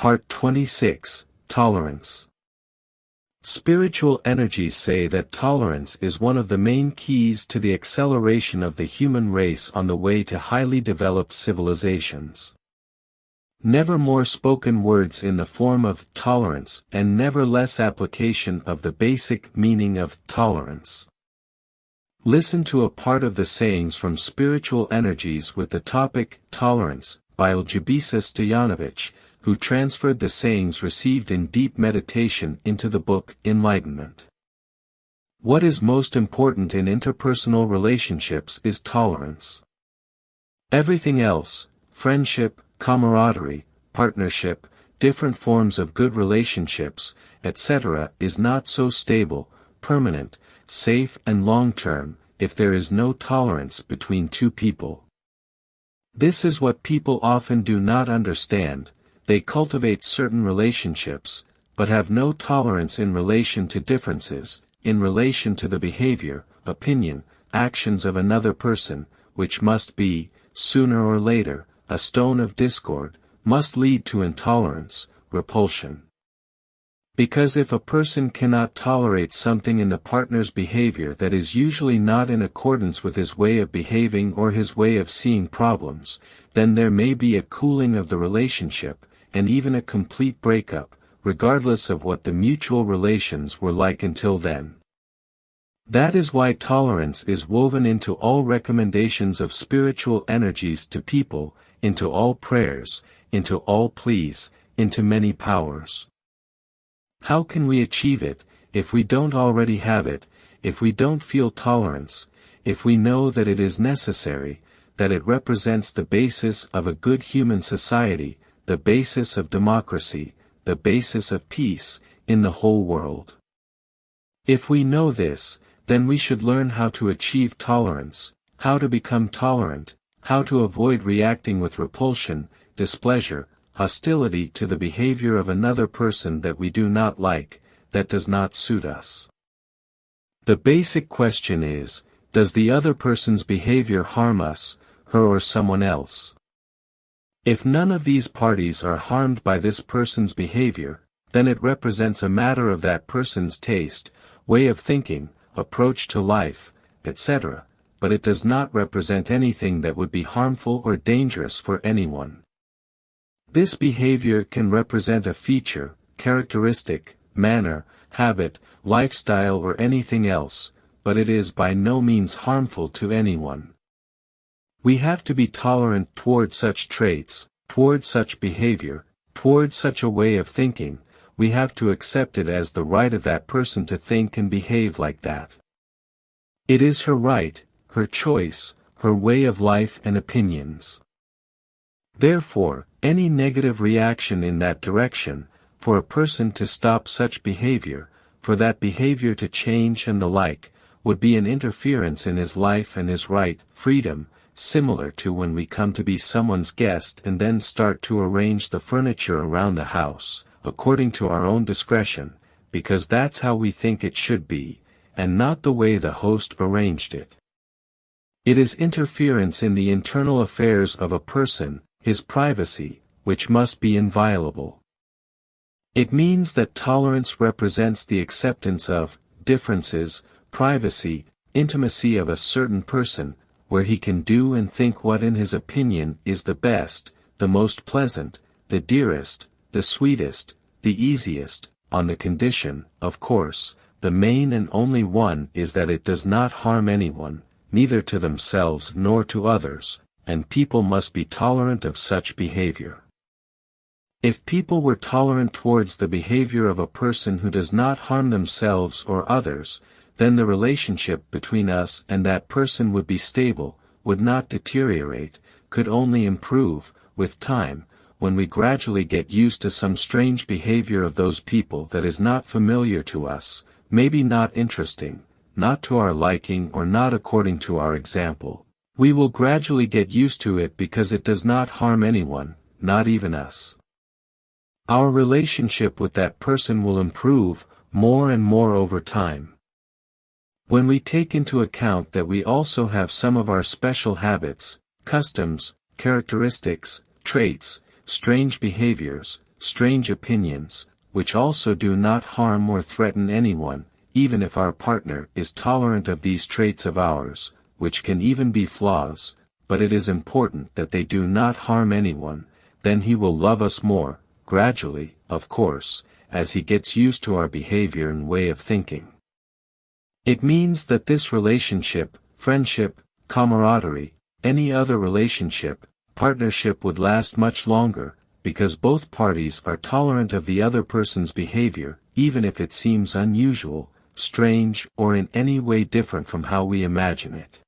Part 26, Tolerance. Spiritual energies say that tolerance is one of the main keys to the acceleration of the human race on the way to highly developed civilizations. Never more spoken words in the form of tolerance and never less application of the basic meaning of tolerance. Listen to a part of the sayings from Spiritual Energies with the topic Tolerance by Ljubisa Stojanovic, who transferred the sayings received in deep meditation into the book Enlightenment. What is most important in interpersonal relationships is tolerance. Everything else, friendship, camaraderie, partnership, different forms of good relationships, etc., is not so stable, permanent, safe and long-term, if there is no tolerance between two people. This is what people often do not understand. They cultivate certain relationships, but have no tolerance in relation to differences, in relation to the behavior, opinion, actions of another person, which must be, sooner or later, a stone of discord, must lead to intolerance, repulsion. Because if a person cannot tolerate something in the partner's behavior that is usually not in accordance with his way of behaving or his way of seeing problems, then there may be a cooling of the relationship, and even a complete breakup, regardless of what the mutual relations were like until then. That is why tolerance is woven into all recommendations of spiritual energies to people, into all prayers, into all pleas, into many powers. How can we achieve it, if we don't already have it, if we don't feel tolerance, if we know that it is necessary, that it represents the basis of a good human society, the basis of democracy, the basis of peace, in the whole world? If we know this, then we should learn how to achieve tolerance, how to become tolerant, how to avoid reacting with repulsion, displeasure, hostility to the behavior of another person that we do not like, that does not suit us. The basic question is, does the other person's behavior harm us, her or someone else? If none of these parties are harmed by this person's behavior, then it represents a matter of that person's taste, way of thinking, approach to life, etc., but it does not represent anything that would be harmful or dangerous for anyone. This behavior can represent a feature, characteristic, manner, habit, lifestyle or anything else, but it is by no means harmful to anyone. We have to be tolerant toward such traits, toward such behavior, toward such a way of thinking. We have to accept it as the right of that person to think and behave like that. It is her right, her choice, her way of life and opinions. Therefore, any negative reaction in that direction, for a person to stop such behavior, for that behavior to change and the like, would be an interference in his life and his right, freedom, similar to when we come to be someone's guest and then start to arrange the furniture around the house, according to our own discretion, because that's how we think it should be, and not the way the host arranged it. It is interference in the internal affairs of a person, his privacy, which must be inviolable. It means that tolerance represents the acceptance of differences, privacy, intimacy of a certain person, where he can do and think what in his opinion is the best, the most pleasant, the dearest, the sweetest, the easiest, on the condition, of course, the main and only one is that it does not harm anyone, neither to themselves nor to others, and people must be tolerant of such behavior. If people were tolerant towards the behavior of a person who does not harm themselves or others, then the relationship between us and that person would be stable, would not deteriorate, could only improve, with time, when we gradually get used to some strange behavior of those people that is not familiar to us, maybe not interesting, not to our liking or not according to our example. We will gradually get used to it because it does not harm anyone, not even us. Our relationship with that person will improve, more and more over time. When we take into account that we also have some of our special habits, customs, characteristics, traits, strange behaviors, strange opinions, which also do not harm or threaten anyone, even if our partner is tolerant of these traits of ours, which can even be flaws, but it is important that they do not harm anyone, then he will love us more, gradually, of course, as he gets used to our behavior and way of thinking. It means that this relationship, friendship, camaraderie, any other relationship, partnership would last much longer, because both parties are tolerant of the other person's behavior, even if it seems unusual, strange, or in any way different from how we imagine it.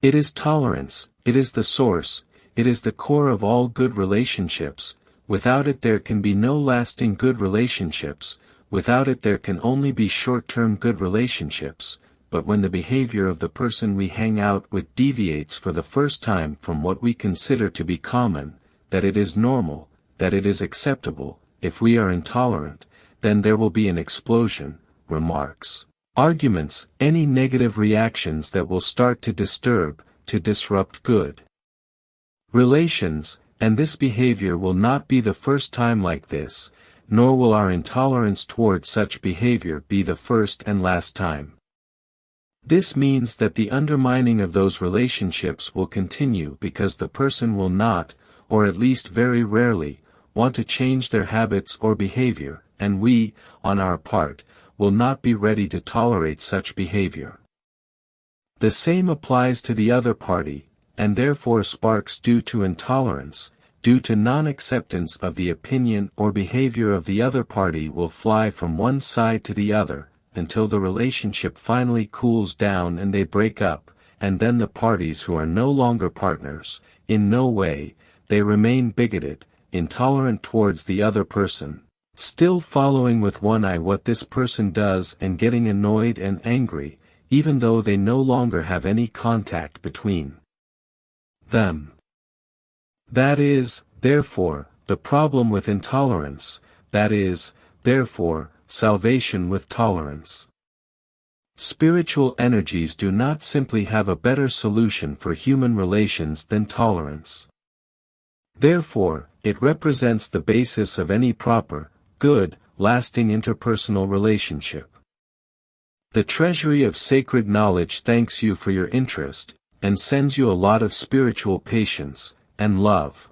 It is tolerance, it is the source, it is the core of all good relationships. Without it there can be no lasting good relationships, without it there can only be short-term good relationships, but when the behavior of the person we hang out with deviates for the first time from what we consider to be common, that it is normal, that it is acceptable, if we are intolerant, then there will be an explosion, remarks, arguments, any negative reactions that will start to disturb, to disrupt good relations, and this behavior will not be the first time like this, nor will our intolerance toward such behavior be the first and last time. This means that the undermining of those relationships will continue because the person will not, or at least very rarely, want to change their habits or behavior, and we, on our part, will not be ready to tolerate such behavior. The same applies to the other party, and therefore sparks due to intolerance, due to non-acceptance of the opinion or behavior of the other party will fly from one side to the other, until the relationship finally cools down and they break up, and then the parties who are no longer partners, in no way, they remain bigoted, intolerant towards the other person, still following with one eye what this person does and getting annoyed and angry, even though they no longer have any contact between them. That is, therefore, the problem with intolerance, that is, therefore, salvation with tolerance. Spiritual energies do not simply have a better solution for human relations than tolerance. Therefore, it represents the basis of any proper, good, lasting interpersonal relationship. The treasury of sacred knowledge thanks you for your interest, and sends you a lot of spiritual patience and love.